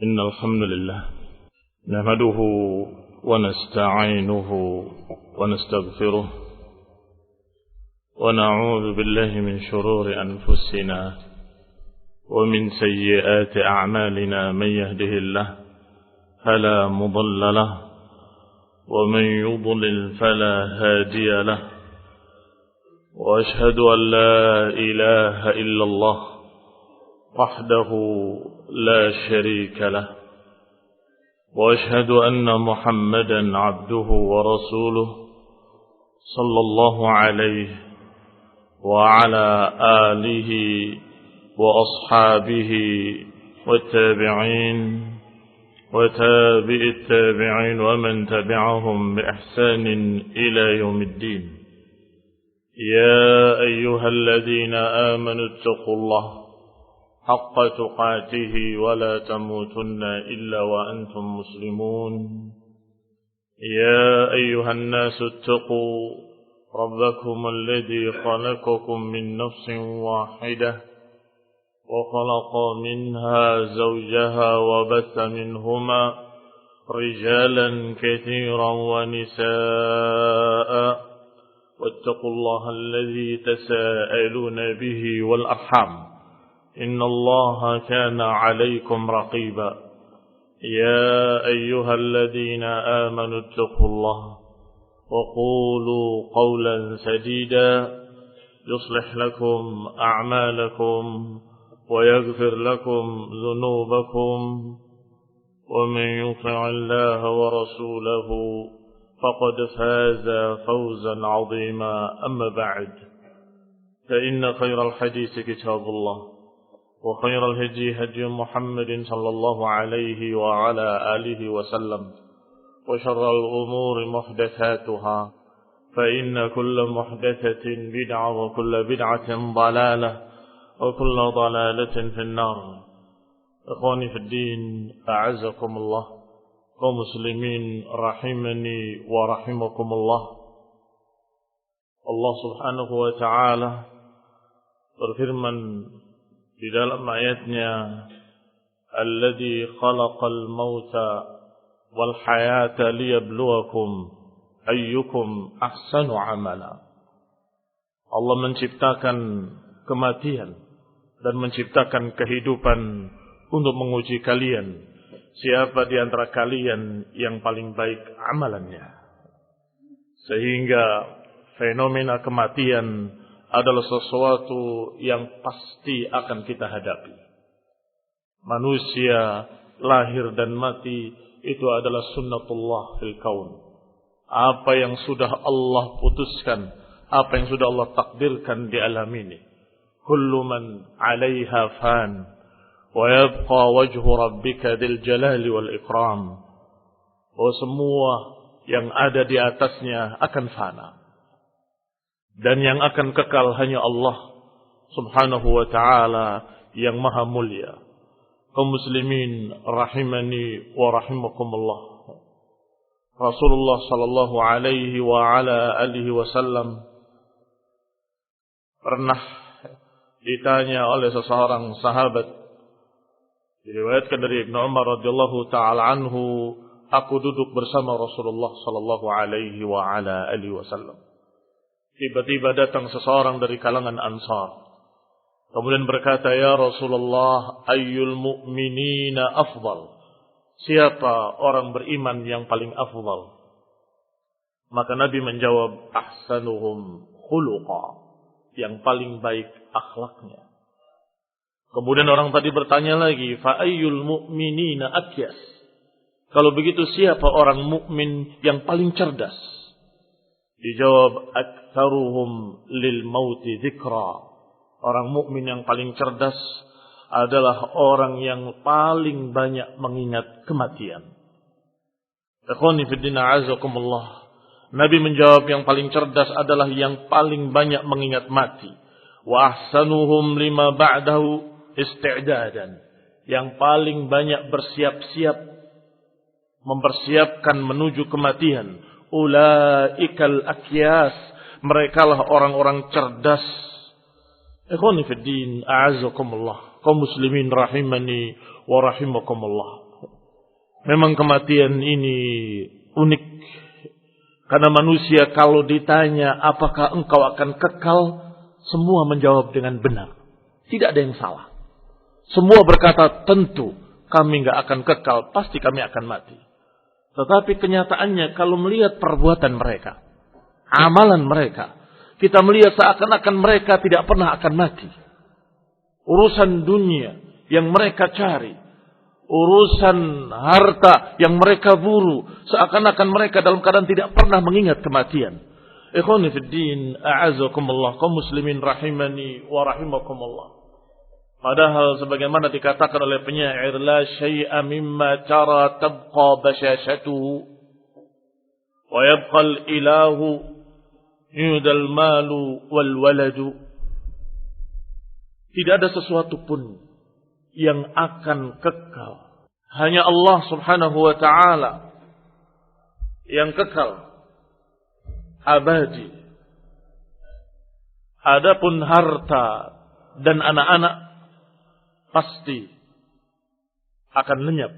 إن الحمد لله نحمده ونستعينه ونستغفره ونعوذ بالله من شرور أنفسنا ومن سيئات أعمالنا. من يهده الله فلا مضل له ومن يضلل فلا هادي له، وأشهد أن لا إله إلا الله وحده لا شريك له، وأشهد أن محمدا عبده ورسوله صلى الله عليه وعلى آله وأصحابه والتابعين وتابع التابعين ومن تبعهم بإحسان إلى يوم الدين. يا أيها الذين آمنوا اتقوا الله حق تقاته ولا تموتن إلا وأنتم مسلمون. يا أيها الناس اتقوا ربكم الذي خلقكم من نفس واحدة وخلق منها زوجها وبث منهما رجالا كثيرا ونساء، واتقوا الله الذي تساءلون به والأرحام إن الله كان عليكم رقيبا. يا أيها الذين آمنوا اتقوا الله وقولوا قولا سديدا يصلح لكم أعمالكم ويغفر لكم ذنوبكم، ومن يطع الله ورسوله فقد فاز فوزا عظيما. أما بعد، فإن خير الحديث كتاب الله، وخير الهدي هدي محمد صلى الله عليه وعلى آله وسلم، وشر الأمور محدثاتها، فإن كل محدثة بدعة وكل بدعة ضلالة وكل ضلالة في النار. إخواني في الدين، أعزكم الله، kaum muslimin rahimani wa rahimakumullah. Allah Subhanahu wa ta'ala berfirman di dalam ayatnya, alladzi khalaqal mauta wal hayata liyabluwakum ayyukum ahsanu amala. Allah menciptakan kematian dan menciptakan kehidupan untuk menguji kalian, siapa di antara kalian yang paling baik amalannya. Sehingga fenomena kematian adalah sesuatu yang pasti akan kita hadapi. Manusia lahir dan mati itu adalah sunnatullah fil kaun. Apa yang sudah Allah putuskan, apa yang sudah Allah takdirkan di alam ini. Kullu man 'alaiha fan wa yabqa wajhu rabbika dzil jalali wal ikram. Oh, semua yang ada di atasnya akan fana, dan yang akan kekal hanya Allah Subhanahu wa ta'ala yang maha mulia. Kaum muslimin rahimani wa rahimakumullah. Rasulullah sallallahu alaihi wa ala alihi wasallam pernah ditanya oleh seseorang sahabat, diriwayatkan dari Ibnu Umar radhiyallahu taala anhu, aku duduk bersama Rasulullah sallallahu alaihi wa ala alihi wasallam. Tiba-tiba datang seseorang dari kalangan Ansar. Kemudian berkata, ya Rasulullah, ayyul mu'minina afdal? Siapa orang beriman yang paling afdal? Maka Nabi menjawab, ahsanuhum khuluqa, yang paling baik akhlaknya. Kemudian orang tadi bertanya lagi, fa ayyul mu'minina akyas? Kalau begitu siapa orang mukmin yang paling cerdas? Dijawab, aktsaruhum lil mauti dzikra. Orang mukmin yang paling cerdas adalah orang yang paling banyak mengingat kematian. Ikhwani fid din, a'azakumullah. Nabi menjawab yang paling cerdas adalah yang paling banyak mengingat mati. Wa ahsanuhum lima ba'dahu isti'dadan. Yang paling banyak bersiap-siap, mempersiapkan menuju kematian. Ulaikal akyas, merekalah orang-orang cerdas. Ikhwani fid din, a'azakumullah, kaum muslimin rahimani wa rahimakumullah. Memang kematian ini unik. Karena manusia kalau ditanya apakah engkau akan kekal, semua menjawab dengan benar. Tidak ada yang salah. Semua berkata tentu kami nggak akan kekal, pasti kami akan mati. Tetapi kenyataannya kalau melihat perbuatan mereka, amalan mereka, kita melihat seakan-akan mereka tidak pernah akan mati. Urusan dunia yang mereka cari, urusan harta yang mereka buru, seakan-akan mereka dalam keadaan tidak pernah mengingat kematian. Ikhwani fid din, a'azakumullah, kaum muslimin rahimani wa rahimakumullah. Padahal sebagaimana dikatakan oleh penyair, la syai'a mimma tara tabqa bashashatuhu wa yabqa al-ilahu yudal malu wal waladu. Tidak ada sesuatu pun yang akan kekal. Hanya Allah subhanahu wa ta'ala yang kekal, abadi. Adapun harta dan anak-anak pasti akan lenyap.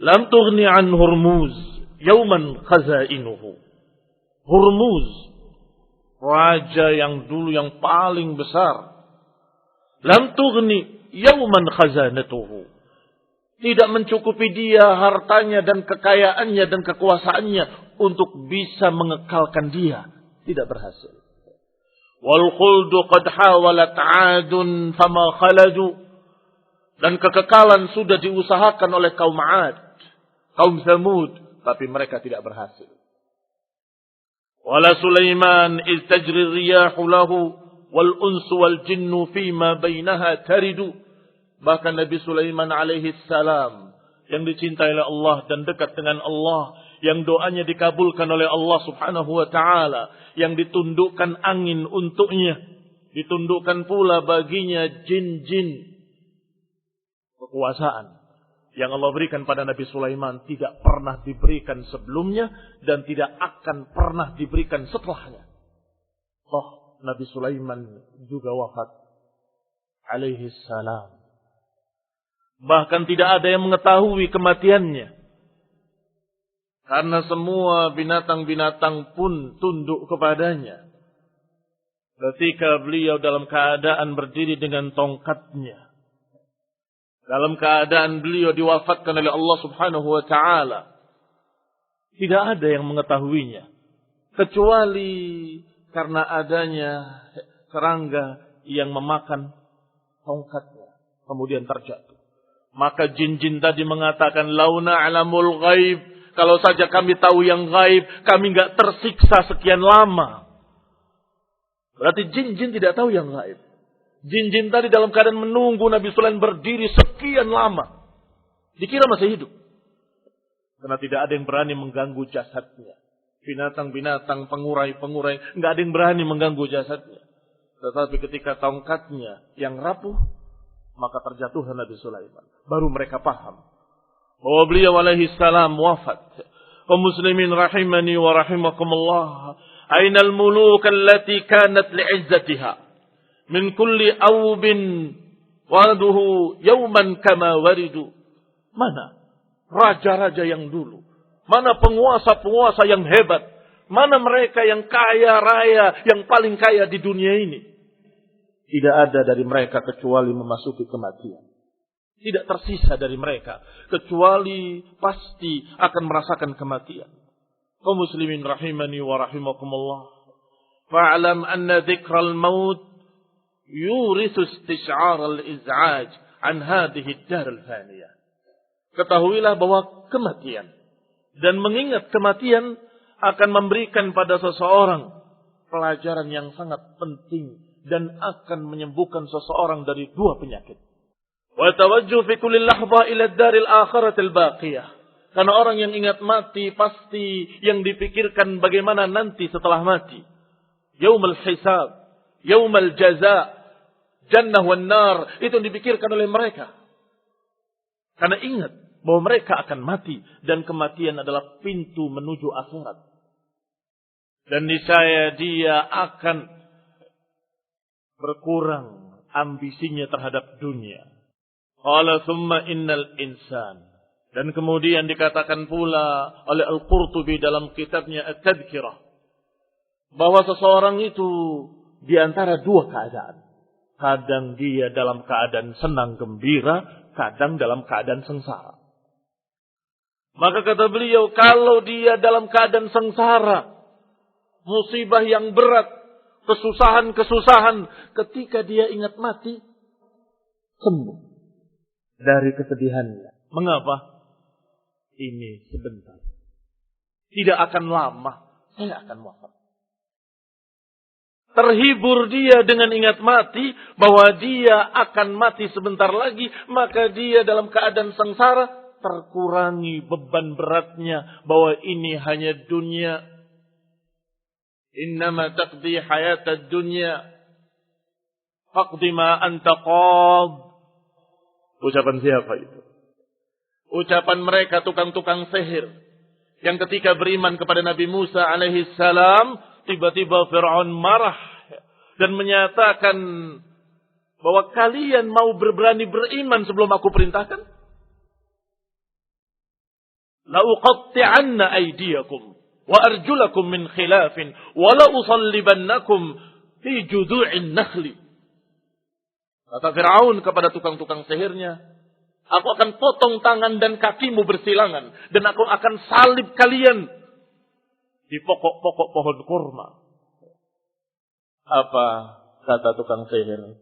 Lam tughni an Hurmuz yauman khazainuhu. Hurmuz, raja yang dulu yang paling besar. Lam tughni yauman khazanatuhu. Tidak mencukupi dia hartanya dan kekayaannya dan kekuasaannya untuk bisa mengekalkan dia. Tidak berhasil. Wal khuldu qad hawalat 'adun fama khaladu. Dan kekekalan sudah diusahakan oleh kaum 'Ad, kaum Tsamud, tapi mereka tidak berhasil. Wala Sulaiman iz tajri riyahu lahu wal unsu wal jinnu fima bainaha taridu. Bahkan Nabi Sulaiman alaihi salam yang dicintai oleh Allah dan dekat dengan Allah, yang doanya dikabulkan oleh Allah subhanahu wa ta'ala, yang ditundukkan angin untuknya, ditundukkan pula baginya jin-jin. Kekuasaan yang Allah berikan pada Nabi Sulaiman tidak pernah diberikan sebelumnya dan tidak akan pernah diberikan setelahnya. Oh, Nabi Sulaiman juga wafat alaihi salam. Bahkan tidak ada yang mengetahui kematiannya. Karena semua binatang-binatang pun tunduk kepadanya. Ketika beliau dalam keadaan berdiri dengan tongkatnya, dalam keadaan beliau diwafatkan oleh Allah subhanahu wa ta'ala, tidak ada yang mengetahuinya. Kecuali karena adanya serangga yang memakan tongkatnya, kemudian terjatuh. Maka jin-jin tadi mengatakan, launa alamul ghaib, kalau saja kami tahu yang ghaib, kami enggak tersiksa sekian lama. Berarti jin-jin tidak tahu yang ghaib. Jin-jin tadi dalam keadaan menunggu Nabi Sulaiman berdiri sekian lama. Dikira masih hidup. Karena tidak ada yang berani mengganggu jasadnya. Binatang-binatang, pengurai-pengurai, enggak ada yang berani mengganggu jasadnya. Tetapi ketika tongkatnya yang rapuh, maka terjatuhlah Nabi Sulaiman. Baru mereka paham bahwa beliau alaihi salam wafat. Kaum muslimin rahimani wa rahimakumullah. Ainal muluk allati kanat li'izzatiha min kulli awbin waduhu yawman kama waridu. Mana raja-raja yang dulu? Mana penguasa-penguasa yang hebat? Mana mereka yang kaya raya, yang paling kaya di dunia ini? Tidak ada dari mereka kecuali memasuki kematian. Tidak tersisa dari mereka kecuali pasti akan merasakan kematian. Kaum muslimin rahimani wa rahimakumullah. Fa'lam anna dzikral maut yurithu istish'ar al-iz'aj an hadhihi ad-dar al-faniyah. Ketahuilah bahwa kematian dan mengingat kematian akan memberikan pada seseorang pelajaran yang sangat penting dan akan menyembuhkan seseorang dari dua penyakit. Wa tawajjuh fi kulli lahdha ila ad-daril akhiratil baqiyah. Karena orang yang ingat mati pasti yang dipikirkan bagaimana nanti setelah mati. Yaumul hisab, yaumul jaza, jannah wan nar, itu yang dipikirkan oleh mereka. Karena ingat bahwa mereka akan mati dan kematian adalah pintu menuju akhirat. Dan niscaya dia akan berkurang ambisinya terhadap dunia. Qala thumma innal insan Dan kemudian dikatakan pula oleh Al-Qurtubi dalam kitabnya At-Tadhkirah bahwa seseorang itu di antara dua keadaan. Kadang dia dalam keadaan senang gembira, kadang dalam keadaan sengsara. Maka kata beliau, kalau dia dalam keadaan sengsara, musibah yang berat, kesusahan-kesusahan, ketika dia ingat mati, sembuh dari kesedihannya. Mengapa? Ini sebentar. Tidak akan lama, saya akan wafat. Terhibur dia dengan ingat mati, bahwa dia akan mati sebentar lagi, maka dia dalam keadaan sengsara, terkurangi beban beratnya, bahwa ini hanya dunia. Innama taqdi hayatad dunya, faqdi ma anta qad. Ucapan siapa itu? Ucapan mereka tukang-tukang sihir, yang ketika beriman kepada Nabi Musa alaihi salam, tiba-tiba Fir'aun marah dan menyatakan bahwa kalian mau berani beriman sebelum aku perintahkan? La uqatti'anna aydiyakum wa arjulakum min khilafin wa la usallibannakum fi judu'in nakhli. Kata Fir'aun kepada tukang-tukang sihirnya, aku akan potong tangan dan kakimu bersilangan, dan aku akan salib kalian di pokok-pokok pohon kurma. Apa kata tukang sihir?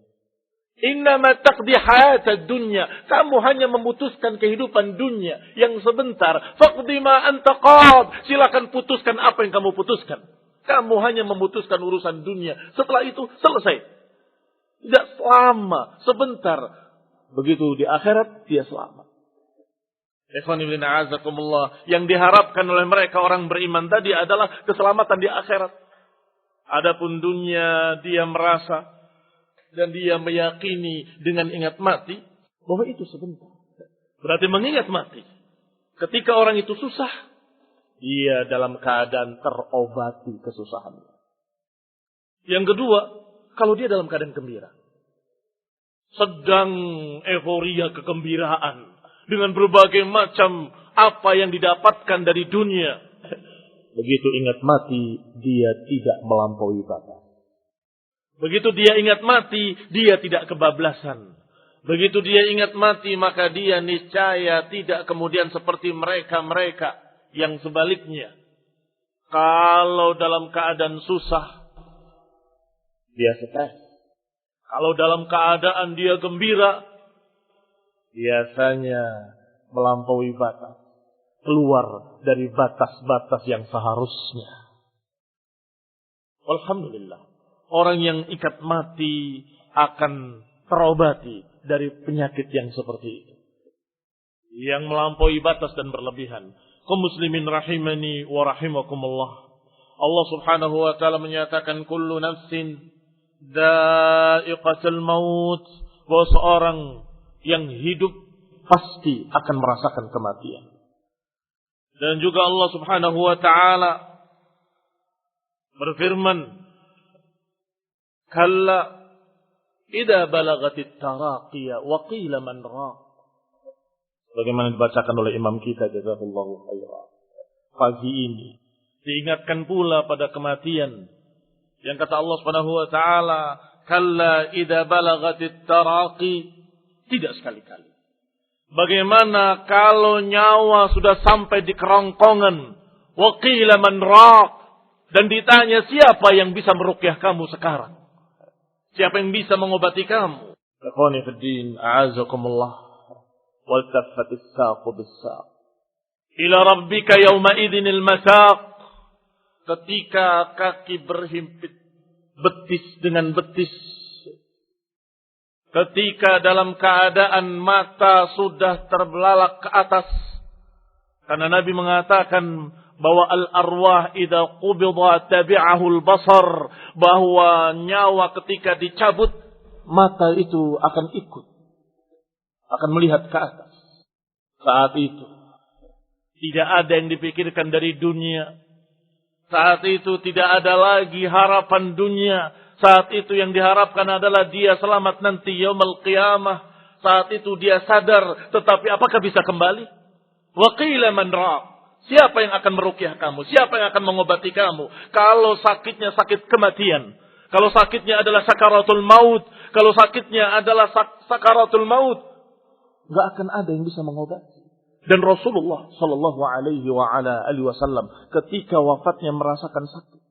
Innama taqdi hayatad dunya. Kamu hanya memutuskan kehidupan dunia yang sebentar. Faqdi ma anta qad. Silakan putuskan apa yang kamu putuskan. Kamu hanya memutuskan urusan dunia. Setelah itu selesai. Tidak lama, sebentar. Begitu di akhirat dia selamat. Yang diharapkan oleh mereka orang beriman tadi adalah keselamatan di akhirat. Adapun dunia dia merasa dan dia meyakini dengan ingat mati bahwa itu sebentar. Berarti mengingat mati. Ketika orang itu susah, dia dalam keadaan terobati kesusahannya. Yang kedua, kalau dia dalam keadaan gembira, sedang euforia kegembiraan dengan berbagai macam apa yang didapatkan dari dunia, begitu ingat mati, dia tidak melampaui batas. Begitu dia ingat mati, dia tidak kebablasan. Begitu dia ingat mati, maka dia niscaya tidak kemudian seperti mereka-mereka yang sebaliknya. Kalau dalam keadaan susah, dia stres. Kalau dalam keadaan dia gembira, biasanya melampaui batas. Keluar dari batas-batas yang seharusnya. Alhamdulillah. Orang yang ikat mati akan terobati dari penyakit yang seperti itu. Yang melampaui batas dan berlebihan. Kaum muslimin rahimani wa rahimakumullah. Allah subhanahu wa ta'ala menyatakan kullu nafsin dha'iqatul maut. Bahwa seorang yang hidup pasti akan merasakan kematian. Dan juga Allah subhanahu wa ta'ala berfirman, kalla idza balagatit taraqiya wa qila man raq. Bagaimana dibacakan oleh imam kita jazakallahu khairan. Pagi ini diingatkan pula pada kematian. Yang kata Allah Subhanahu wa taala, kalla idza balagatit taraqi, tidak sekali-kali. Bagaimana kalau nyawa sudah sampai di kerongkongan, wa qila man raq, dan ditanya siapa yang bisa meruqyah kamu sekarang? Siapa yang bisa mengobati kamu? Ikhwani fid din, a'azakumullah. Wal taffatis saqu bis-saq. Ila rabbika yawma idzinil masaq. Ketika kaki berhimpit betis dengan betis. Ketika dalam keadaan mata sudah terbelalak ke atas. Karena Nabi mengatakan bahwa al-arwah idza qubida tabi'ahu al-basar, bahwa nyawa ketika dicabut mata itu akan ikut, akan melihat ke atas. Saat itu tidak ada yang dipikirkan dari dunia. Saat itu tidak ada lagi harapan dunia. Saat itu yang diharapkan adalah dia selamat nanti yaumul qiyamah. Saat itu dia sadar, tetapi apakah bisa kembali? Wa qila man raq. Siapa yang akan meruqyah kamu? Siapa yang akan mengobati kamu? Kalau sakitnya sakit kematian. Kalau sakitnya adalah sakaratul maut. Kalau sakitnya adalah sakaratul maut. Enggak akan ada yang bisa mengobati. Dan Rasulullah sallallahu alaihi wasallam ketika wafatnya merasakan sakit.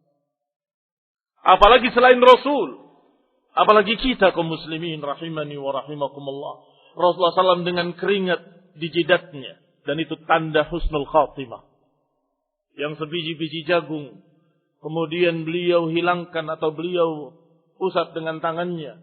Apalagi selain Rasul. Apalagi kita kaum muslimin rahimani wa rahimakumullah. Rasulullah SAW dengan keringat di jidatnya. Dan itu tanda husnul khatimah. Yang sebiji-biji jagung. Kemudian beliau hilangkan atau beliau usap dengan tangannya.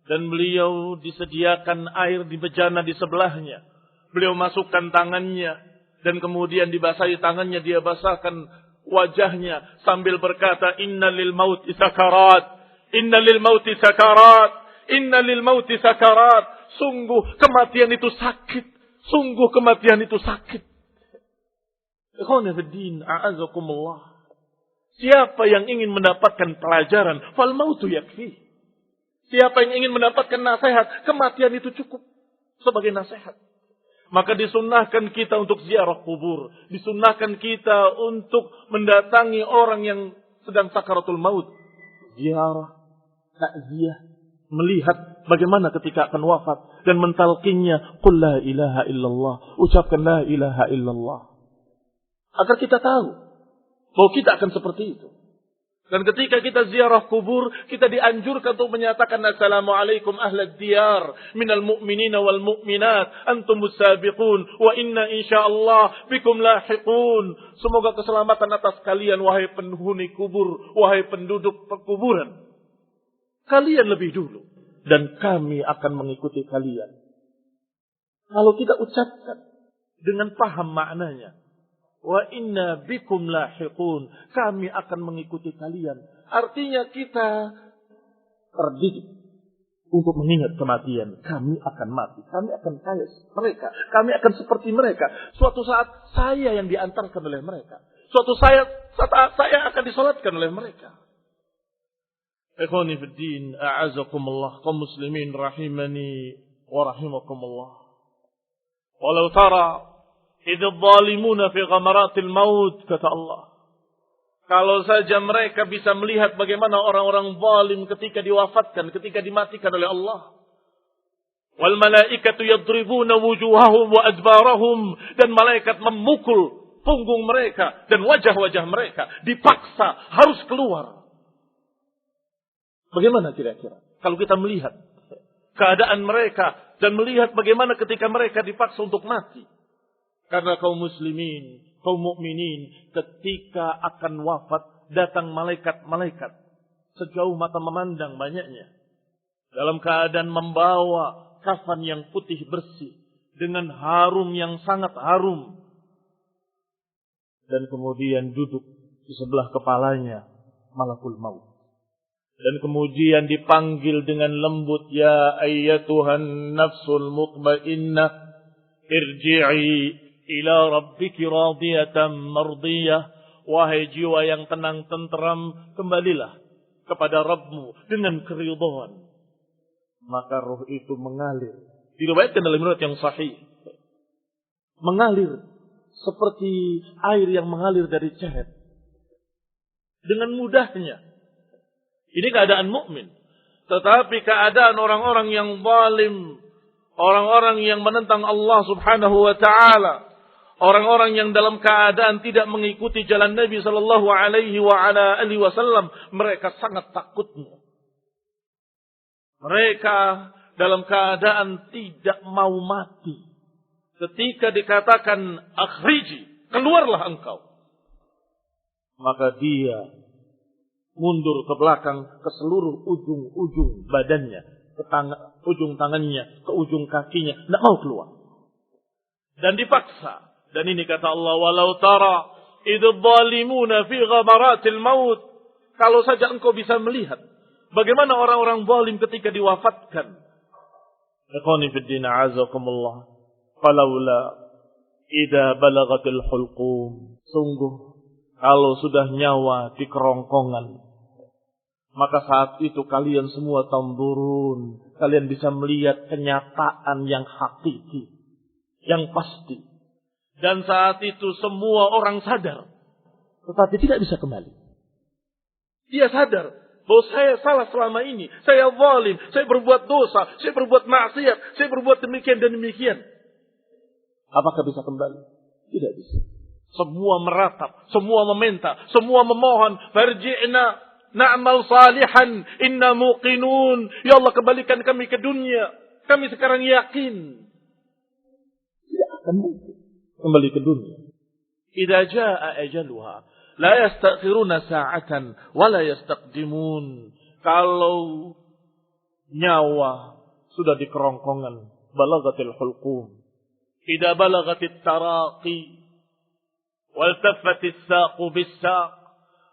Dan beliau disediakan air di bejana di sebelahnya. Beliau masukkan tangannya. Dan kemudian dibasahi tangannya. Dia basahkan wajahnya. Sambil berkata, Inna lil mauti sakarat. Inna lil mauti sakarat. Inna lil mauti sakarat. Sungguh kematian itu sakit. Sungguh kematian itu sakit. Ikhwani fiddin, a'azakumullah. Siapa yang ingin mendapatkan pelajaran, fal mautu yakfi. Siapa yang ingin mendapatkan nasihat, kematian itu cukup sebagai nasihat. Maka disunnahkan kita untuk ziarah kubur. Disunnahkan kita untuk mendatangi orang yang sedang sakaratul maut. Ziarah, takziah. Melihat bagaimana ketika akan wafat. Dan mentalkinnya. Qul la ilaha illallah. Ucapkan la ilaha illallah. Agar kita tahu. Bahwa kita akan seperti itu. Dan ketika kita ziarah kubur. Kita dianjurkan untuk menyatakan. Assalamualaikum ahlad diyar. Minal mu'minina wal mu'minat. Antumus sabiqun. Wa inna insyaallah bikum lahiqun. Semoga keselamatan atas kalian. Wahai penghuni kubur. Wahai penduduk perkuburan. Kalian lebih dulu. Dan kami akan mengikuti kalian. Kalau kita ucapkan. Dengan paham maknanya. Wa inna bikum lahiqun. Kami akan mengikuti kalian. Artinya kita terdidik. Untuk mengingat kematian. Kami akan mati. Kami akan kaya mereka. Kami akan seperti mereka. Suatu saat saya yang diantarkan oleh mereka. Suatu saat saya akan disolatkan oleh mereka. Ikhwani fi din, a'azakumullah, kaum muslimin rahimani wa rahimakumullah. Walau tara idh adh-dhalimuna fi ghamaratil maut, kata Allah. Kalau saja mereka bisa melihat bagaimana orang-orang zalim ketika diwafatkan, ketika dimatikan oleh Allah. Wal malaikatu yadribuna wujuhahum wa adbarahum, dan malaikat memukul punggung mereka dan wajah-wajah mereka, dipaksa harus keluar. Bagaimana kira-kira kalau kita melihat keadaan mereka dan melihat bagaimana ketika mereka dipaksa untuk mati? Karena kaum muslimin, kaum mukminin ketika akan wafat datang malaikat-malaikat sejauh mata memandang banyaknya dalam keadaan membawa kafan yang putih bersih dengan harum yang sangat harum dan kemudian duduk di sebelah kepalanya malakul maut. Dan kemudian dipanggil dengan lembut. Ya ayyatuhan nafsul mutmainnah. Irji'i ila rabbiki radiyatan mardiyah. Wahai jiwa yang tenang tenteram. Kembalilah kepada Rabbmu dengan keridhaan. Maka roh itu mengalir. Diriwayatkan dalam riwayat yang sahih. Mengalir. Seperti air yang mengalir dari ceret. Dengan mudahnya. Ini keadaan mukmin. Tetapi keadaan orang-orang yang zalim, orang-orang yang menentang Allah Subhanahu wa taala, orang-orang yang dalam keadaan tidak mengikuti jalan Nabi sallallahu alaihi wasallam, mereka sangat takutnya. Mereka dalam keadaan tidak mau mati. Ketika dikatakan akhriji, keluarlah engkau. Maka dia mundur ke belakang ke seluruh ujung-ujung badannya, ke ujung tangannya, ke ujung kakinya, tidak mau keluar. Dan dipaksa. Dan ini kata Allah, walau tara idh dhalimuna fi ghamaratil maut. Kalau saja engkau bisa melihat bagaimana orang-orang zalim ketika diwafatkan. Ikhwani fid din, a'azakumullah. Falaula idza balagatil hulqum. Sungguh kalau sudah nyawa di kerongkongan, maka saat itu kalian semua tamburun. Kalian bisa melihat kenyataan yang hakiki, yang pasti. Dan saat itu semua orang sadar. Tetapi tidak bisa kembali. Dia sadar bahwa saya salah selama ini. Saya zalim, saya berbuat dosa, saya berbuat maksiat, saya berbuat demikian dan demikian. Apakah bisa kembali? Tidak bisa. Semua meratap, semua meminta, semua memohon. Farji'na na'mal salihan, inna muqinun. Ya Allah, kembalikan kami ke dunia. Kami sekarang yakin. Tidak akan mungkin kembali ke dunia. Idza jaa ajaluha la yastakhiruna sa'atan wa la yastaqdimun. Kalau nyawa sudah di kerongkongan, balagatil hulqum. Idza balagatit taraqi wal taffatis saqu bis-saq,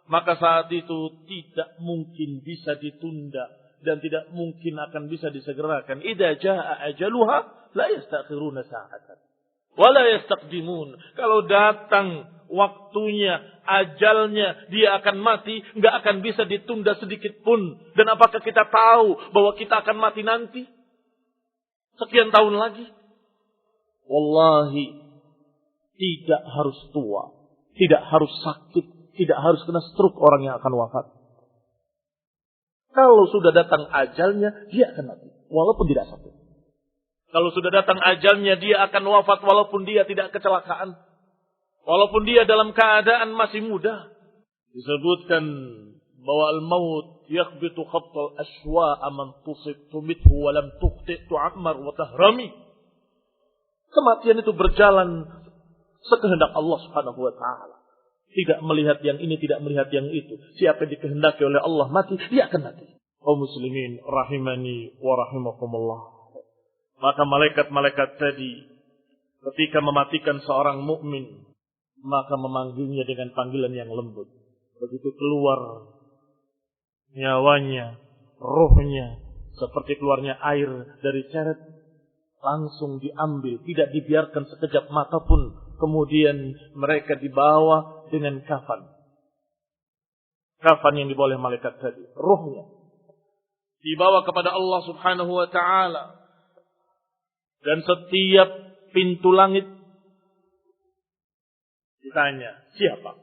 maka saat itu tidak mungkin bisa ditunda dan tidak mungkin akan bisa disegerakan. Idza jaa ajaluha la yastakhiruna sa'atan wa la yastaqdimun. Kalau datang waktunya, ajalnya, dia akan mati, enggak akan bisa ditunda sedikit pun. Dan apakah kita tahu bahwa kita akan mati nanti? Sekian tahun lagi? Wallahi, tidak harus tua, tidak harus sakit, tidak harus kena stroke orang yang akan wafat. Kalau sudah datang ajalnya, dia akan mati, walaupun tidak sakit. Kalau sudah datang ajalnya, dia akan wafat walaupun dia tidak kecelakaan. Walaupun dia dalam keadaan masih muda. Disebutkan bahwa al-maut yakhbitu khattal aswa'a man tusib tumithu wa lam tuqti tu'ammar wa tahrami. Kematian itu berjalan sekehendak Allah Subhanahu wa taala. Tidak melihat yang ini, tidak melihat yang itu. Siapa yang dikehendaki oleh Allah mati, dia akan mati. Kaum muslimin rahimani wa rahimakumullah. Maka malaikat-malaikat tadi ketika mematikan seorang mukmin, maka memanggilnya dengan panggilan yang lembut. Begitu keluar nyawanya, rohnya, seperti keluarnya air dari ceret, langsung diambil, tidak dibiarkan sekejap mata pun. Kemudian mereka dibawa dengan kafan. Kafan yang dibawa oleh malaikat tadi, rohnya dibawa kepada Allah Subhanahu wa taala. Dan setiap pintu langit ditanya, siapa?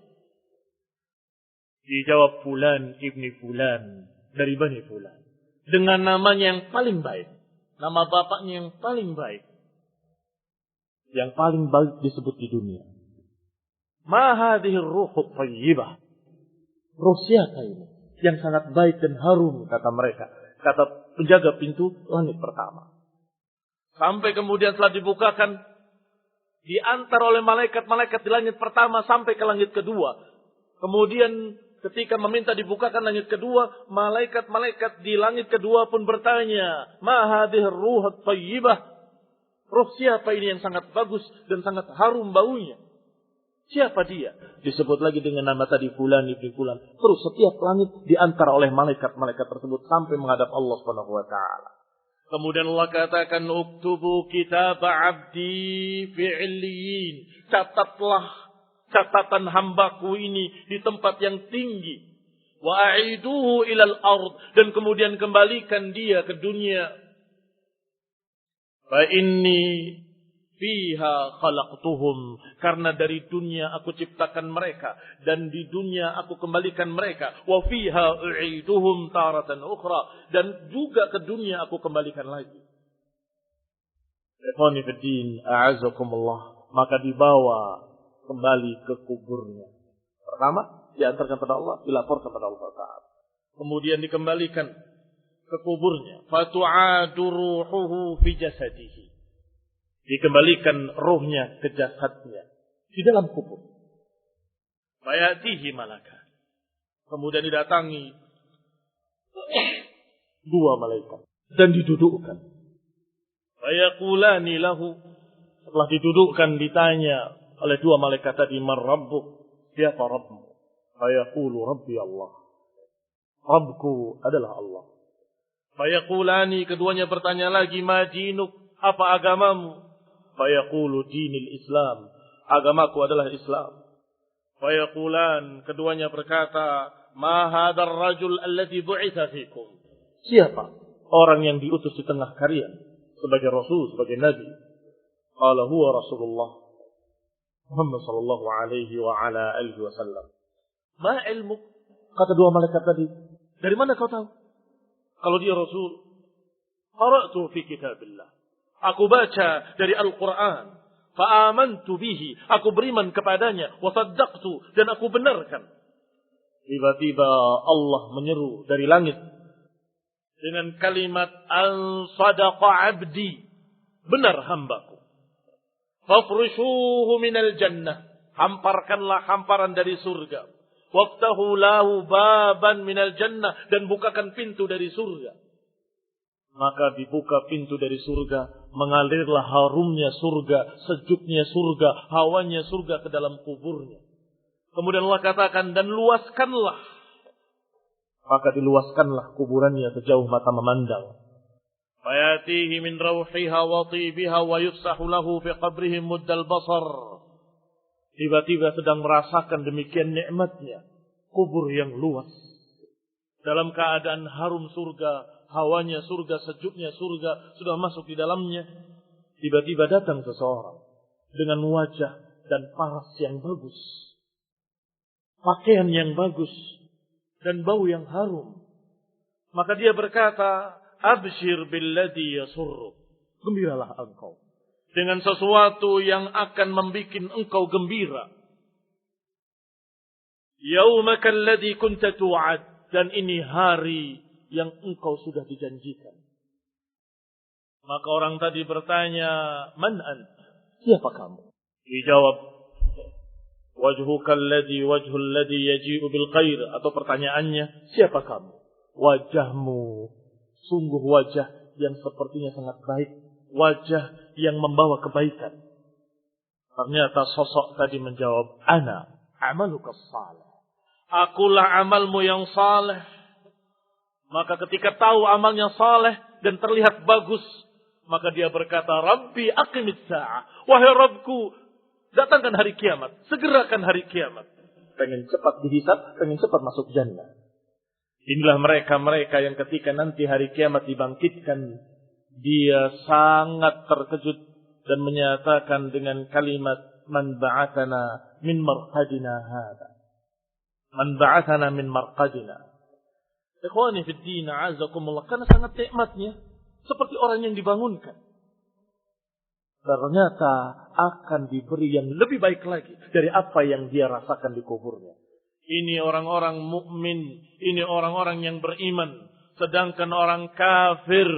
Dijawab Fulan ibni Fulan dari Bani Fulan. Dengan namanya yang paling baik. Nama bapaknya yang paling baik. Yang paling baik disebut di dunia. Ma hadhihi ruhu thayyibah. Ruh siapa ini? Yang sangat baik dan harum, kata mereka. Kata penjaga pintu langit pertama. Sampai kemudian setelah dibukakan, diantar oleh malaikat-malaikat di langit pertama sampai ke langit kedua. Kemudian ketika meminta dibukakan langit kedua, malaikat-malaikat di langit kedua pun bertanya, ma hadhihi ruh thayyibah? Ruh siapa ini yang sangat bagus dan sangat harum baunya? Siapa dia? Disebut lagi dengan nama tadi Fulan ibn Fulan. Terus setiap langit diantar oleh malaikat-malaikat tersebut sampai menghadap Allah Subhanahu wa taala. Kemudian Allah katakan, uktubu kitab abdi fi'liyin. Catatlah catatan hambaku ini di tempat yang tinggi. Wa a'iduhu ilal ard. Dan kemudian kembalikan dia ke dunia. Fa inni fiha khalaqtuhum, karena dari dunia aku ciptakan mereka dan di dunia aku kembalikan mereka. Wa fiha u'iduhum taratan ukhra, dan juga ke dunia aku kembalikan lagi. Ikhwani fid din, a'azzakumullah, maka dibawa kembali ke kuburnya. Pertama diantarkan kepada Allah, dilaporkan kepada Allah Ta'ala. Kemudian dikembalikan ke kuburnya. Fatu'adu ruhuhu fi jasadihi. Dikembalikan rohnya ke jasadnya di dalam kubur. Fayatihi malaka. Kemudian didatangi dua malaikat dan didudukkan. Fayaqulani lahu. Setelah didudukkan ditanya oleh dua malaikat tadi, man rabbuk? Siapa Rabbmu? Fayaqulu rabbi Allah. Rabbku adalah Allah. Fayaqulani, keduanya bertanya lagi, ma dinuk? Apa agamamu? Fayaqulu dinil Islam. Agamaku adalah Islam. Fayaqulan, keduanya berkata, ma hadzal rajul alladhi bu'itsa fikum? Siapa orang yang diutus di tengah kalian sebagai rasul, sebagai nabi? Qala huwa Rasulullah. Muhammad sallallahu alaihi wa ala alihi wasallam. Ma ilmu? Kata dua malaikat tadi. Dari mana kau tahu? Kalau dia Rasul. Qara'tu fi kitabillah. Aku baca dari Al-Quran. Fa'amantu bihi. Aku beriman kepadanya. Wa saddaqtu. Dan aku benarkan. Tiba-tiba Allah menyeru dari langit. Dengan kalimat Al-Sadaqa abdi. Benar hambaku. Fafrushuhu minal jannah. Hamparkanlah hamparan dari surga. Waftahu lahu baban minal jannah. Dan bukakan pintu dari surga. Maka dibuka pintu dari surga. Mengalirlah harumnya surga. Sejuknya surga. Hawanya surga ke dalam kuburnya. Kemudian Allah katakan. Dan luaskanlah. Maka diluaskanlah kuburannya sejauh mata memandang. Fayatihi min rawhiha wa tibiha wa yufsahu lahu fi qabrihi muddal basar. Tiba-tiba sedang merasakan demikian nikmatnya. Kubur yang luas. Dalam keadaan harum surga. Hawanya surga, sejuknya surga. Sudah masuk di dalamnya. Tiba-tiba datang seseorang. Dengan wajah dan paras yang bagus. Pakaian yang bagus. Dan bau yang harum. Maka dia berkata, Abshir billadhi yasurruk. Gembiralah engkau. Dengan sesuatu yang akan membuat engkau gembira. Yaumaka alladhi kunta tu'ad. Dan ini hari yang engkau sudah dijanjikan. Maka orang tadi bertanya, Man ant? Siapa kamu? Dijawab, Wajhuka alladhi wajhul ladhi yaji'u bil khair. Atau pertanyaannya, siapa kamu? Wajahmu. Sungguh wajah yang sepertinya sangat baik. Wajah yang membawa kebaikan. Ternyata sosok tadi menjawab, Ana amaluka salih. Akulah amalmu yang saleh. Maka ketika tahu amalnya saleh dan terlihat bagus, maka dia berkata, Rabbi aqimit sa'ah. Wahai Rabbku, datangkan hari kiamat. Segerakan hari kiamat. Pengen cepat dihisab, pengen cepat masuk jannah. Inilah mereka-mereka yang ketika nanti hari kiamat dibangkitkan, dia sangat terkejut dan menyatakan dengan kalimat, Man ba'athana min marqadina hadha. Man ba'athana min marqadina. Ikhwani fid din, a'azakumullah. Karena sangat nikmatnya. Seperti orang yang dibangunkan. Ternyata akan diberi yang lebih baik lagi dari apa yang dia rasakan di kuburnya. Ini orang-orang mukmin, ini orang-orang yang beriman. Sedangkan orang kafir,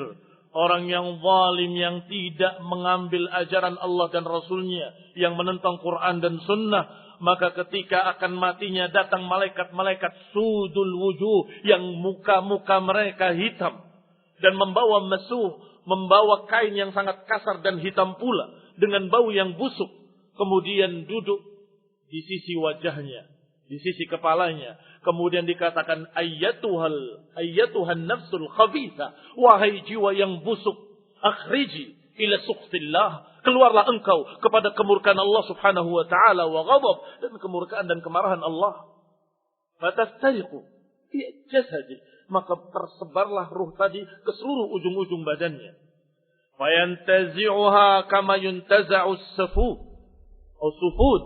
orang yang zalim, yang tidak mengambil ajaran Allah dan Rasulnya, yang menentang Quran dan Sunnah, maka ketika akan matinya datang malaikat-malaikat sudul wujuh, yang muka-muka mereka hitam dan membawa mesuh, membawa kain yang sangat kasar dan hitam pula dengan bau yang busuk. Kemudian duduk di sisi wajahnya, di sisi kepalanya. Kemudian dikatakan, ayyatuhan nafsul khabitha. Wahai jiwa yang busuk, akhriji ila sukhtillah. Keluarlah engkau kepada kemurkaan Allah subhanahu wa ta'ala wa ghadab. Dan kemurkaan dan kemarahan Allah. Fatastariqu fi jasadi. Maka tersebarlah ruh tadi ke seluruh ujung-ujung badannya. Fayantazi'uha kama yuntaza'u as-sufud. As-sufud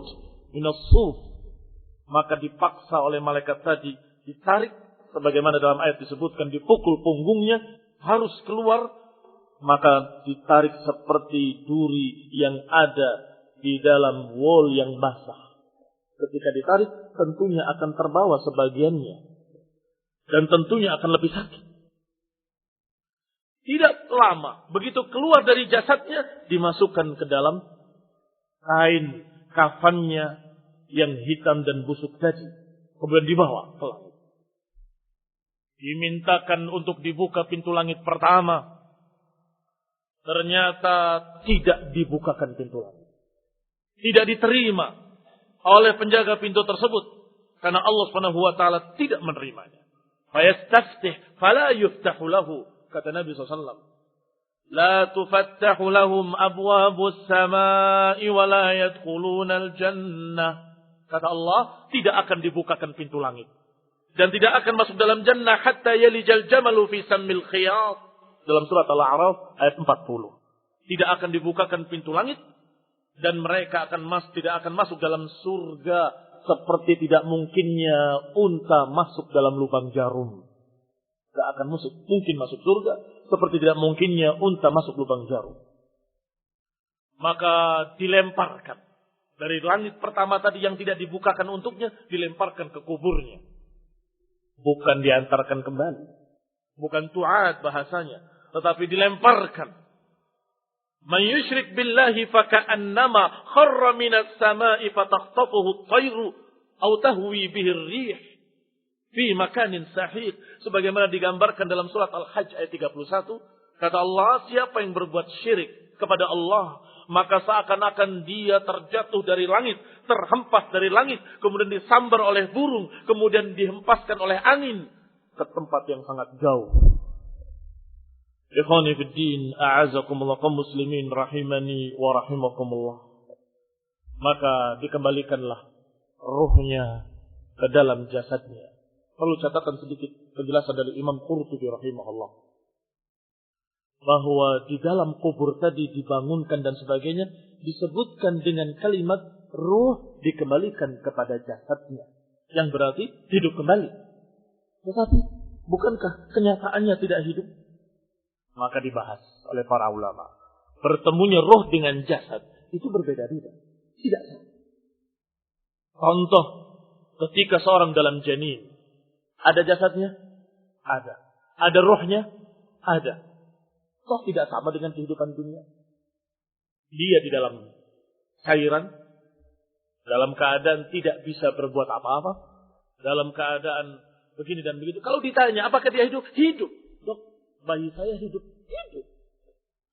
minas suf. Maka dipaksa oleh malaikat tadi, ditarik sebagaimana dalam ayat disebutkan, dipukul punggungnya, harus keluar. Maka ditarik seperti duri yang ada di dalam wol yang basah. Ketika ditarik, tentunya akan terbawa sebagiannya. Dan tentunya akan lebih sakit. Tidak lama, begitu keluar dari jasadnya, dimasukkan ke dalam kain kafannya yang hitam dan busuk tadi. Kemudian dibawa ke langit. Dimintakan untuk dibuka pintu langit pertama. Ternyata tidak dibukakan pintu langit. Tidak diterima oleh penjaga pintu tersebut. Karena Allah SWT tidak menerimanya. Fayastaftih fala yuftahu lahu. Kata Nabi SAW. La tufattahu lahum abwabus samai wa la yadkhuluna al-jannah. Kata Allah, tidak akan dibukakan pintu langit. Dan tidak akan masuk dalam jannah hatta yalijal jamalu fi sammil khiyat. Dalam surat Al-A'raf ayat 40. Tidak akan dibukakan pintu langit Dan mereka tidak akan masuk dalam surga seperti tidak mungkinnya unta masuk dalam lubang jarum. Tidak akan mungkin masuk surga seperti tidak mungkinnya unta masuk lubang jarum. Maka dilemparkan dari langit pertama tadi yang tidak dibukakan untuknya, dilemparkan ke kuburnya. Bukan diantarkan kembali. Bukan tu'ad bahasanya. Tetapi dilemparkan. Man yushrik billahi faka'annama kharra minas sama'i fatakhtafuhu at-tayru aw tahwi bihi ar-rih fi makanin sahih. Sebagaimana digambarkan dalam surat Al-Hajj ayat 31, kata Allah, siapa yang berbuat syirik kepada Allah, maka seakan-akan dia terjatuh dari langit, terhempas dari langit, kemudian disambar oleh burung, kemudian dihempaskan oleh angin ke tempat yang sangat jauh. Ikhwani fid din, a'azakumullah, kaum muslimin rahimani wa rahimakumullah. Maka dikembalikanlah ruhnya ke dalam jasadnya. Perlu catatan sedikit penjelasan dari Imam Qurtubi rahimahullah, bahwa di dalam kubur tadi dibangunkan dan sebagainya disebutkan dengan kalimat ruh dikembalikan kepada jasadnya, yang berarti hidup kembali. Tetapi bukankah kenyataannya tidak hidup? Maka dibahas oleh para ulama, bertemunya roh dengan jasad itu berbeda-beda, tidak sama. Contoh, ketika seorang dalam janin, ada jasadnya? Ada. Ada rohnya? Ada. Kok tidak sama dengan kehidupan dunia? Dia di dalam cairan, dalam keadaan tidak bisa berbuat apa-apa, dalam keadaan begini dan begitu. Kalau ditanya, apakah dia hidup? Hidup. Dok, bayi saya hidup. Hidup.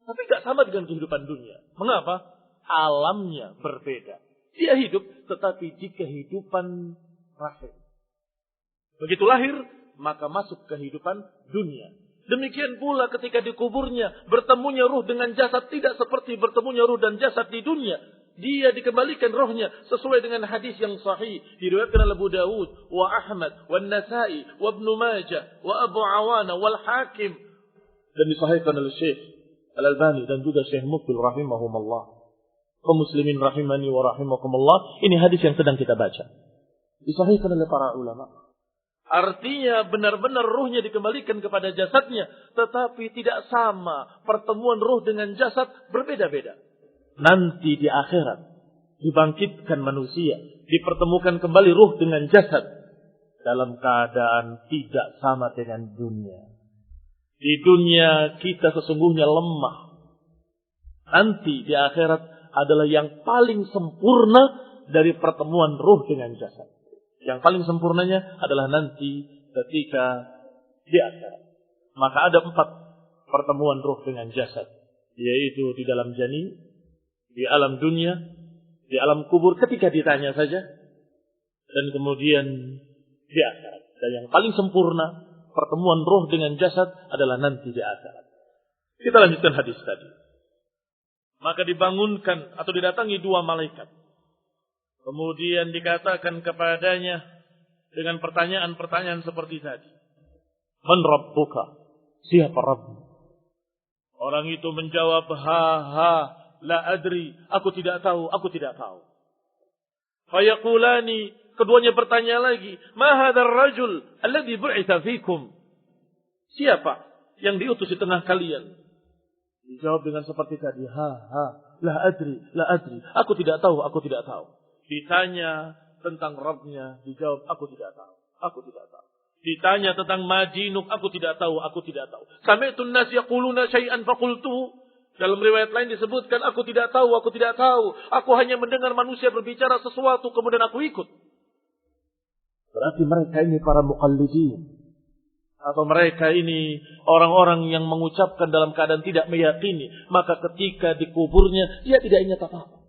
Tapi tidak sama dengan kehidupan dunia. Mengapa? Alamnya berbeda. Dia hidup, tetapi di kehidupan rahim. Begitu lahir, maka masuk kehidupan dunia. Demikian pula ketika dikuburnya, bertemunya ruh dengan jasad tidak seperti bertemunya ruh dan jasad di dunia. Dia dikembalikan rohnya sesuai dengan hadis yang sahih. Diriwayatkan oleh Abu Dawud, wa Ahmad, wa Nasai, wa Ibnu Majah, wa Abu Awana, wal Hakim. Dan disahihkan oleh Syekh Al-Albani dan juga Syekh Mukbil rahimahumullah. Kaum muslimin rahimani wa rahimakumullah. Ini hadis yang sedang kita baca. Disahihkan oleh para ulama. Artinya benar-benar ruhnya dikembalikan kepada jasadnya. Tetapi tidak sama. Pertemuan ruh dengan jasad berbeda-beda. Nanti di akhirat dibangkitkan manusia. Dipertemukan kembali ruh dengan jasad. Dalam keadaan tidak sama dengan dunia. Di dunia kita sesungguhnya lemah. Nanti di akhirat adalah yang paling sempurna dari pertemuan ruh dengan jasad. Yang paling sempurnanya adalah nanti ketika di akhirat. Maka ada 4 pertemuan ruh dengan jasad. Yaitu di dalam janin, di alam dunia, di alam kubur ketika ditanya saja. Dan kemudian di akhirat. Dan yang paling sempurna pertemuan ruh dengan jasad adalah nanti di akhirat. Kita lanjutkan hadis tadi. Maka dibangunkan atau didatangi 2 malaikat. Kemudian dikatakan kepadanya dengan pertanyaan-pertanyaan seperti tadi. Man rabbuka? Siapa Rabbmu? Orang itu menjawab, la adri. Aku tidak tahu, aku tidak tahu. Fayaqulani, keduanya bertanya lagi, ma hadzal rajul alladhi bu'itsa fikum? Siapa yang diutus di tengah kalian? Dijawab dengan seperti tadi, la adri, la adri. Aku tidak tahu, aku tidak tahu. Ditanya tentang Rabbnya, dijawab, aku tidak tahu, aku tidak tahu. Ditanya tentang madinuk, aku tidak tahu, aku tidak tahu. Sami'tun nas yaquluna syai'an faqultu. Dalam riwayat lain disebutkan, aku tidak tahu, aku tidak tahu. Aku hanya mendengar manusia berbicara sesuatu, kemudian aku ikut. Berarti mereka ini para muqallidin. Atau mereka ini orang-orang yang mengucapkan dalam keadaan tidak meyakini. Maka ketika dikuburnya, dia tidak ingat apa-apa.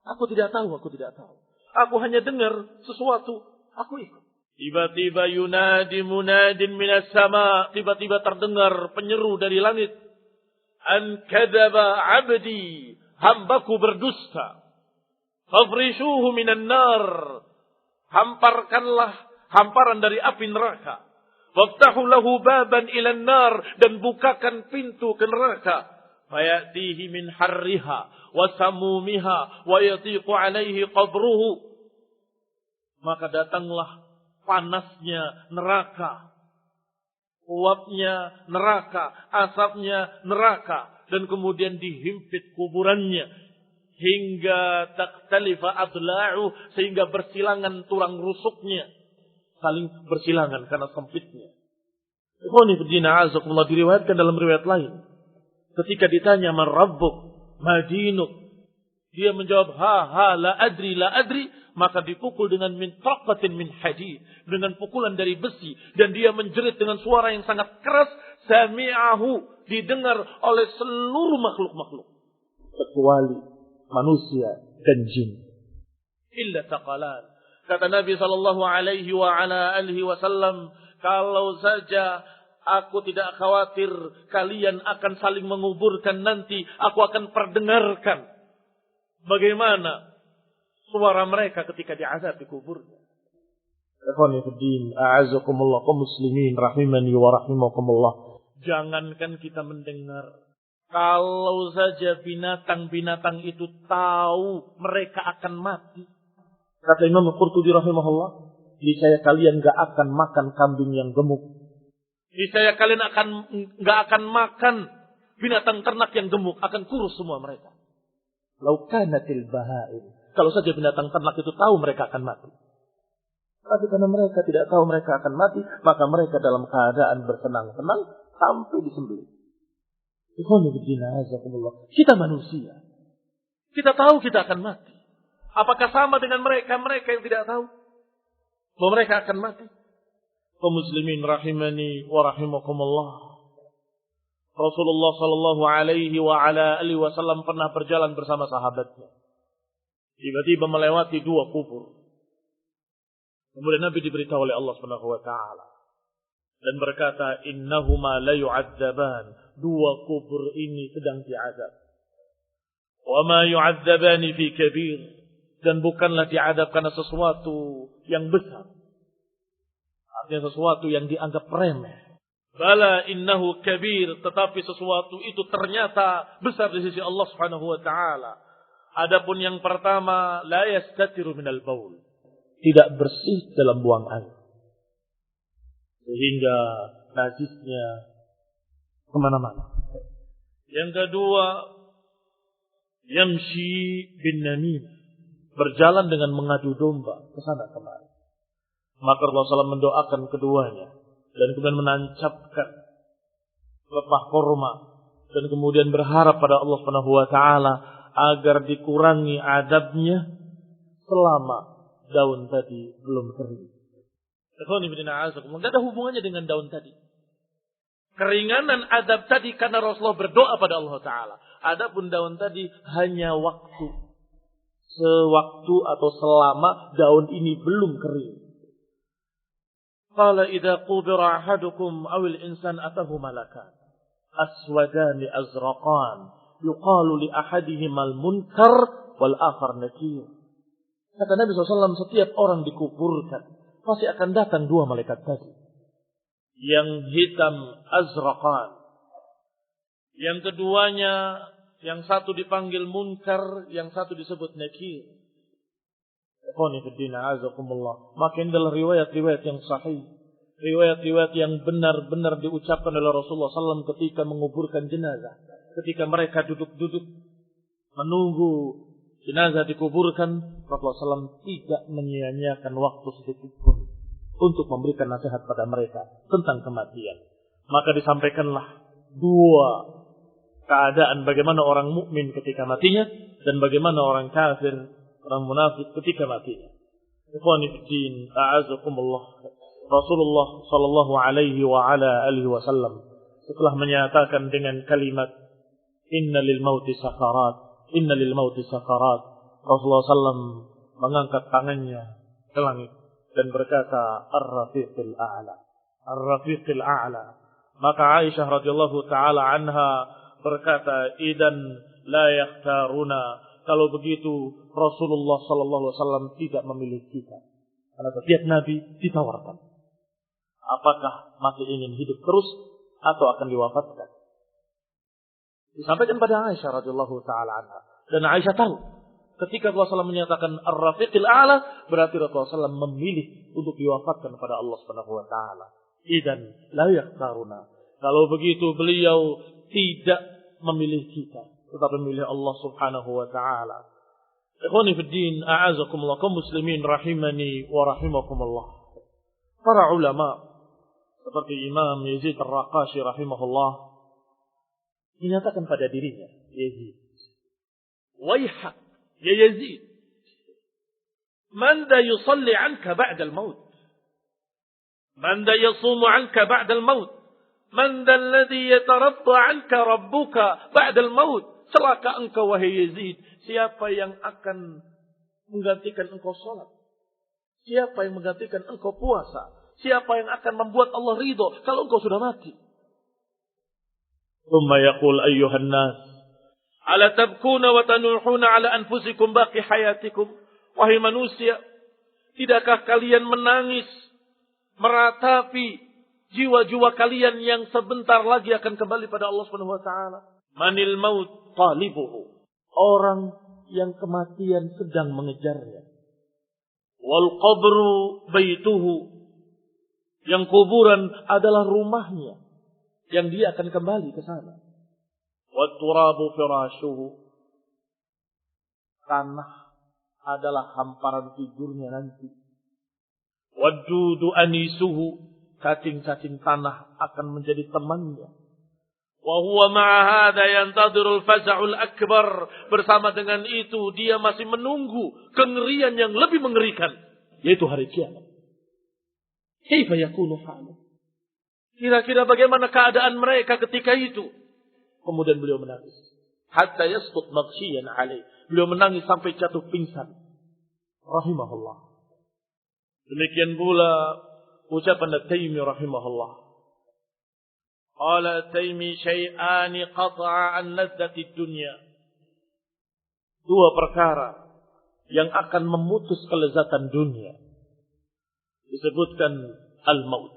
Aku tidak tahu, aku tidak tahu. Aku hanya dengar sesuatu, aku ikut. Tiba-tiba yunadi munadin minas sama. Tiba-tiba terdengar penyeru dari langit. An kadzaba abdi. Hambaku berdusta. Fafrishuhu minan nar. Hamparkanlah hamparan dari api neraka. Waftahu lahu baban ilan nar. Dan bukakan pintu ke neraka. fayatihi min harriha wa samumiha wa yatiqu alaihi qabruhu. Maka datanglah panasnya neraka, uapnya neraka, asapnya neraka, dan kemudian dihimpit kuburannya hingga taktalifa adla'u, sehingga bersilangan tulang rusuknya, saling bersilangan karena sempitnya. Ikhwani fiddin a'azakumullah, diriwayatkan dalam riwayat lain, ketika ditanya man rabbuk, ma dinuk, dia menjawab la adri, maka dipukul dengan mintraqatin min hadid, dengan pukulan dari besi, dan dia menjerit dengan suara yang sangat keras, sami'ahu, didengar oleh seluruh makhluk-makhluk kecuali manusia dan jin. Illa taqalan. Kata Nabi sallallahu alaihi wa ala alihi wasallam, kalau saja aku tidak khawatir kalian akan saling menguburkan nanti, aku akan perdengarkan bagaimana suara mereka ketika diazab di kuburnya. Ikhwani fiddin, a'azakumullah, kaum muslimin rahimani wa rahimakumullah. Jangankan kita mendengar, kalau saja binatang-binatang itu tahu mereka akan mati. Kata Imam Qurtubi rahimahullah, niscaya kalian gak akan makan kambing yang gemuk. Niscaya kalian gak akan makan binatang ternak yang gemuk, akan kurus semua mereka. Lau kanatil bahaim, kalau saja binatang ternak itu tahu mereka akan mati. Tapi karena mereka tidak tahu mereka akan mati, maka mereka dalam keadaan bersenang-senang sampai disembelih. Kita manusia, kita tahu kita akan mati. Apakah sama dengan mereka yang tidak tahu bahwa mereka akan mati? Kaum muslimin rahimani wa rahimakumullah. Rasulullah sallallahu alaihi wa ala alihi wasallam pernah berjalan bersama sahabatnya. Tiba-tiba melewati dua kubur. Kemudian Nabi diberitahu oleh Allah Subhanahu wa taala dan berkata, innahuma la yu'adzaban. Dua kubur ini sedang diazab. Wa ma yu'adzabani fi kabir. Dan bukanlah diazab karena sesuatu yang besar. Artinya sesuatu yang dianggap remeh. Bala innahu kabir, tetapi sesuatu itu ternyata besar di sisi Allah Subhanahu wa taala. Adapun yang pertama, la yastatiru minal baul. Tidak bersih dalam buang air. Sehingga najisnya kemana-mana. Yang kedua, yamshi bin namimah, berjalan dengan mengadu domba ke sana kemari. Maka Rasulullah SAW mendoakan keduanya dan kemudian menancapkan lepah korma dan kemudian berharap pada Allah Subhanahu wa taala agar dikurangi adabnya selama daun tadi belum kering. Tidak ada hubungannya dengan daun tadi. Keringanan adab tadi karena Rasulullah berdoa pada Allah Ta'ala. Adapun daun tadi hanya waktu. Sewaktu atau selama daun ini belum kering. Qala idza qubira ahadukum awil insan atahu malakan. Aswadani azraqan. Yuqalu li ahadihimal munkar wal akhar nakir. Kata Nabi SAW, setiap orang dikuburkan pasti akan datang dua malaikat tadi. Yang hitam azraqan. Yang keduanya, yang satu dipanggil munkar, yang satu disebut nakir. Maka ini adalah riwayat-riwayat yang sahih. Riwayat-riwayat yang benar-benar diucapkan oleh Rasulullah SAW ketika menguburkan jenazah. Ketika mereka duduk-duduk menunggu jenazah dikuburkan, Rasulullah SAW tidak menyia-nyiakan waktu sedikit pun untuk memberikan nasihat pada mereka tentang kematian. Maka disampaikanlah dua keadaan bagaimana orang mukmin ketika matinya dan bagaimana orang kafir, orang munafik ketika matinya. Ikhwani fiddin, a'azakumullah. Rasulullah sallallahu alaihi wa ala alihi wasallam setelah menyatakan dengan kalimat inna lil mauti sakarat, inna lil mauti sakarat, Rasulullah sallam mengangkat tangannya ke langit dan berkata ar-rafiqil a'la, ar-rafiqil a'la. Maka Aisyah radhiyallahu taala anha berkata, idan la yakhtaruna, kalau begitu Rasulullah sallallahu alaihi wasallam tidak memilih kita. Karena setiap nabi ditawarkan, apakah masih ingin hidup terus atau akan diwafatkan. Disampaikan pada Aisyah radhiyallahu taala anha. Dan Aisyah tahu ketika Rasulullah SAW menyatakan ar-rafiqil a'la, berarti Rasulullah SAW memilih untuk diwafatkan kepada Allah Subhanahu wa taala. Idzan la yakhtaruna. Kalau begitu beliau tidak memilih kita, tetapi memilih Allah Subhanahu wa taala. Ikhwani fid din, a'azakumullah, kaum muslimin rahimani wa rahimakumullah. Para ulama seperti Imam Yazid Ar-Raqashi rahimahullah menyatakan pada dirinya, Yazid, waihak ya Yazid, man da yusalli anka ba'da al-maut, man da yasumu anka ba'da al-maut, man da alladhi yataradda anka rabbuka ba'da al-maut. Celaka engkau wahai Yazid, siapa yang akan menggantikan engkau salat? Siapa yang menggantikan engkau puasa? Siapa yang akan membuat Allah ridho kalau engkau sudah mati? Thumma yaqul ayyuhan nas, ala tabkuna wa tanuhuna ala anfusikum baqi hayatikum. Wahai manusia, tidakkah kalian menangis meratapi jiwa-jiwa kalian yang sebentar lagi akan kembali pada Allah Subhanahu wa taala? Manil maut talibuhu, orang yang kematian sedang mengejarnya. Wal qabru baituhu, yang kuburan adalah rumahnya, yang dia akan kembali ke sana. Wat turabu firashuhu, tanah adalah hamparan tidurnya nanti. Wadudu anisuhu, cacing-cacing tanah akan menjadi temannya. Wa huwa ma'a hadha yantadhirul faza'ul akbar, bersama dengan itu dia masih menunggu kengerian yang lebih mengerikan, yaitu hari kiamat. Kaifa yakunu halu? Kira-kira bagaimana keadaan mereka ketika itu? Kemudian beliau menangis. Hatta yasqut maghshiyan alaih. Beliau menangis sampai jatuh pingsan. Rahimahullah. Demikian pula ucapan At-Taimi rahimahullah. Qala Taimi syai'ani qata'a an ladzati dunya. Dua perkara yang akan memutus kelezatan dunia. Disebutkan al-maut.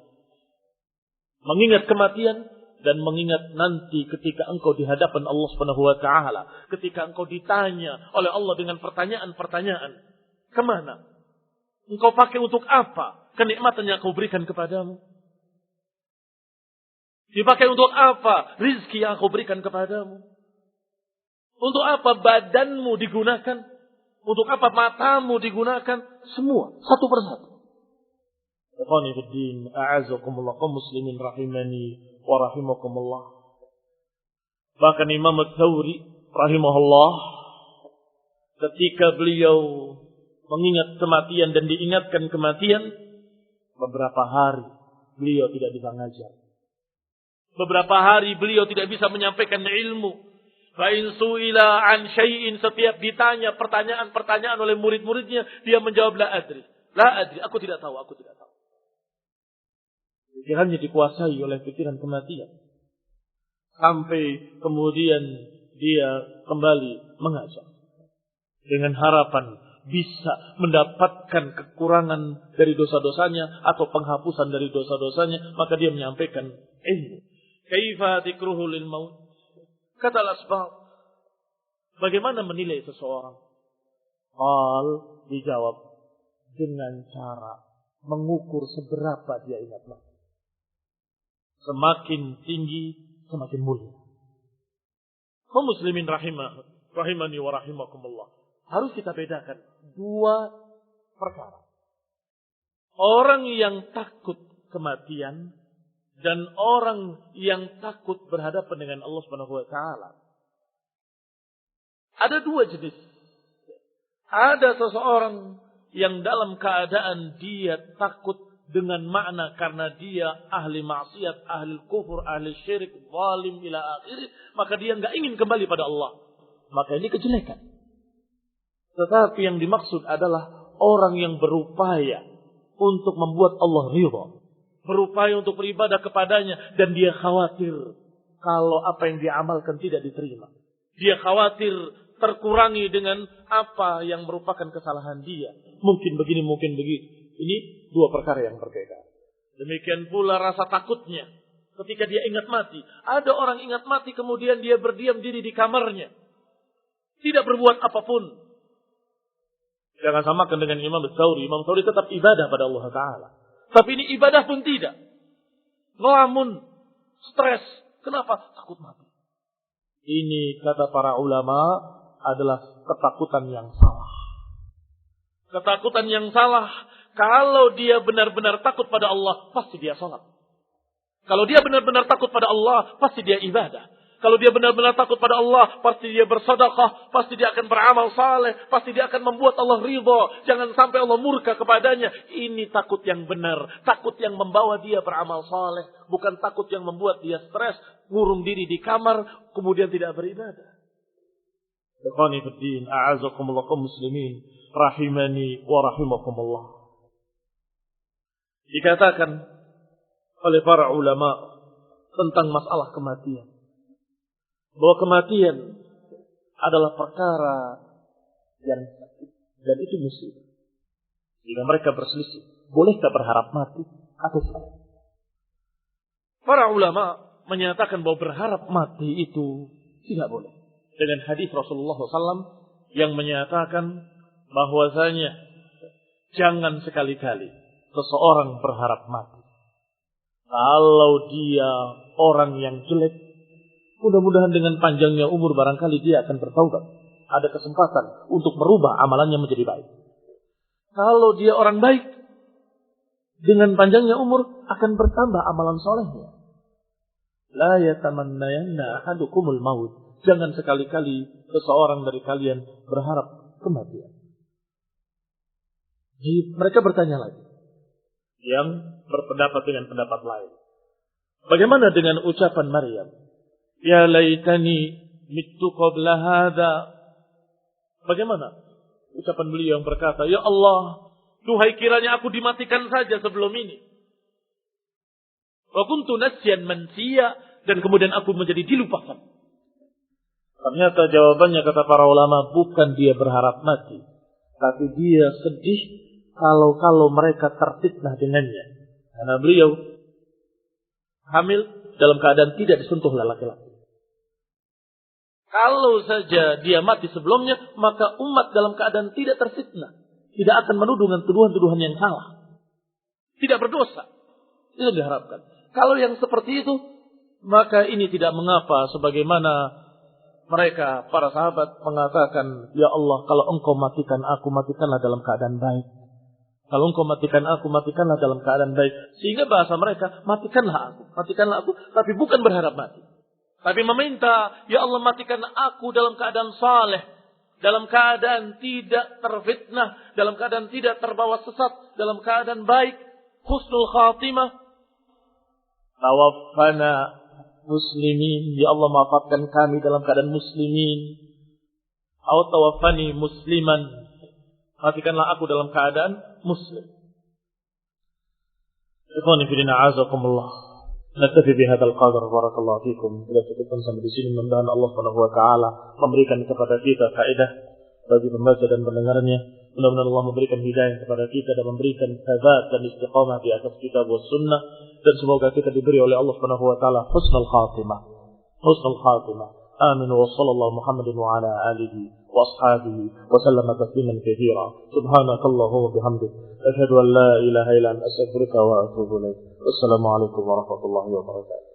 Mengingat kematian dan mengingat nanti ketika engkau di hadapan Allah Subhanahu wa taala, ketika engkau ditanya oleh Allah dengan pertanyaan-pertanyaan, kemana? Engkau pakai untuk apa kenikmatan yang aku berikan kepadamu? Dipakai untuk apa rizki yang aku berikan kepadamu? Untuk apa badanmu digunakan? Untuk apa matamu digunakan? Semua, satu persatu. Ikhwani fid din, a'azakumullah, kaum muslimin rahimani wa rahimakumullah. Bahkan Imam Ats-Tsauri rahimahullah, ketika beliau mengingat kematian dan diingatkan kematian, beberapa hari beliau tidak bisa ngajar. Beberapa hari beliau tidak bisa menyampaikan ilmu. Fa in su'ila an syai'in, setiap ditanya pertanyaan-pertanyaan oleh murid-muridnya, dia menjawab la adri. La adri, aku tidak tahu, aku tidak tahu. Pikirannya dikuasai oleh pikiran kematian. Sampai kemudian dia kembali mengajar. Dengan harapan bisa mendapatkan kekurangan dari dosa-dosanya atau penghapusan dari dosa-dosanya, maka dia menyampaikan ilmu. Kaifa dzikruhu lil maut? Kata al-asbab, bagaimana menilai seseorang? Qal, dijawab, dengan cara mengukur seberapa dia ingat mati. Semakin tinggi, semakin mulia. Kaum muslimin rahimani wa rahimakumullah. Harus kita bedakan dua perkara. Orang yang takut kematian dan orang yang takut berhadapan dengan Allah Subhanahu wa taala. Ada dua jenis. Ada seseorang yang dalam keadaan dia takut dengan makna karena dia ahli maksiat, ahli kufur, ahli syirik, zalim ila akhirih, maka dia enggak ingin kembali pada Allah. Maka ini kejelekan. Tetapi yang dimaksud adalah orang yang berupaya untuk membuat Allah ridha. Berupaya untuk beribadah kepadanya. Dan dia khawatir kalau apa yang dia amalkan tidak diterima. Dia khawatir terkurangi dengan apa yang merupakan kesalahan dia. Mungkin begini, mungkin begitu. Ini dua perkara yang berbeda. Demikian pula rasa takutnya ketika dia ingat mati. Ada orang ingat mati kemudian dia berdiam diri di kamarnya. Tidak berbuat apapun. Jangan samakan dengan Imam Tsauri. Imam Tsauri tetap ibadah pada Allah Ta'ala. Tapi ini ibadah pun tidak. Ngelamun, stres. Kenapa? Takut mati. Ini kata para ulama adalah ketakutan yang salah. Ketakutan yang salah. Kalau dia benar-benar takut pada Allah, pasti dia sholat. Kalau dia benar-benar takut pada Allah, pasti dia ibadah. Kalau dia benar-benar takut pada Allah, pasti dia bersedekah, pasti dia akan beramal saleh, pasti dia akan membuat Allah ridha. Jangan sampai Allah murka kepadanya. Ini takut yang benar, takut yang membawa dia beramal saleh, bukan takut yang membuat dia stres, ngurung diri di kamar, kemudian tidak beribadah. Ikhwani fid din, a'azakumullah kaum muslimin, rahimani wa rahimakumullah. Dikatakan oleh para ulama tentang masalah kematian, bahwa kematian adalah perkara yang sakit dan itu musibah. Jika mereka berselisih, bolehkah berharap mati atau tidak? Para ulama menyatakan bahwa berharap mati itu tidak boleh. Dengan hadis Rasulullah SAW yang menyatakan bahwasanya jangan sekali-kali seseorang berharap mati. Kalau dia orang yang jelek, mudah-mudahan dengan panjangnya umur barangkali dia akan bertaubat. Ada kesempatan untuk merubah amalannya menjadi baik. Kalau dia orang baik, dengan panjangnya umur akan bertambah amalan solehnya. La yatamannayanna ahadukumul maut. Jangan sekali-kali seseorang dari kalian berharap kematian. Jadi mereka bertanya lagi, yang berpendapat dengan pendapat lain. Bagaimana dengan ucapan Maryam? Ya laitani mittu qabla hadha. Bagaimana ucapan beliau yang berkata, ya Allah, duhai kiranya aku dimatikan saja sebelum ini. Wa kuntu nasyan mansiya, dan kemudian aku menjadi dilupakan. Ternyata jawabannya kata para ulama bukan dia berharap mati, tapi dia sedih kalau mereka terfitnah dengannya. Karena beliau hamil dalam keadaan tidak disentuh oleh laki-laki. Kalau saja dia mati sebelumnya, maka umat dalam keadaan tidak terfitnah. Tidak akan menuduh dengan tuduhan-tuduhan yang salah. Tidak berdosa. Itu diharapkan. Kalau yang seperti itu, maka ini tidak mengapa. Sebagaimana mereka, para sahabat mengatakan, ya Allah, kalau engkau matikan aku, matikanlah dalam keadaan baik. Kalau engkau matikan aku, matikanlah dalam keadaan baik. Sehingga bahasa mereka, matikanlah aku, tapi bukan berharap mati. Tapi meminta, ya Allah matikan aku dalam keadaan saleh, dalam keadaan tidak terfitnah, dalam keadaan tidak terbawa sesat, dalam keadaan baik, husnul khatimah. Tawaffana muslimin, ya Allah wafatkan kami dalam keadaan muslimin. Atau tawaffani musliman, matikanlah aku dalam keadaan muslim. Ikhwani fillah, a'azakumullah. Naktafi bihadzal qadar, barakallahu fikum. Kita cukupkan sampai di sini. Mudah-mudahan Allah Subhanahu wa taala memberikan kepada kita faedah bagi pembaca dan pendengarnya. Mudah-mudahan Allah memberikan hidayah kepada kita dan memberikan thabat dan istiqamah di atas kitab was sunnah, dan semoga kita diberi oleh Allah Subhanahu wa taala husnul khatimah. Husnul khatimah. Amin wa sallallahu Muhammadin wa ala alihi wa ashabihi wa sallama tasliman katsira. Subhanakallahumma wa bihamdik, asyhadu an la ilaha illa anta, astaghfiruka wa atubu ilaik. Wassalamualaikum warahmatullahi wabarakatuh.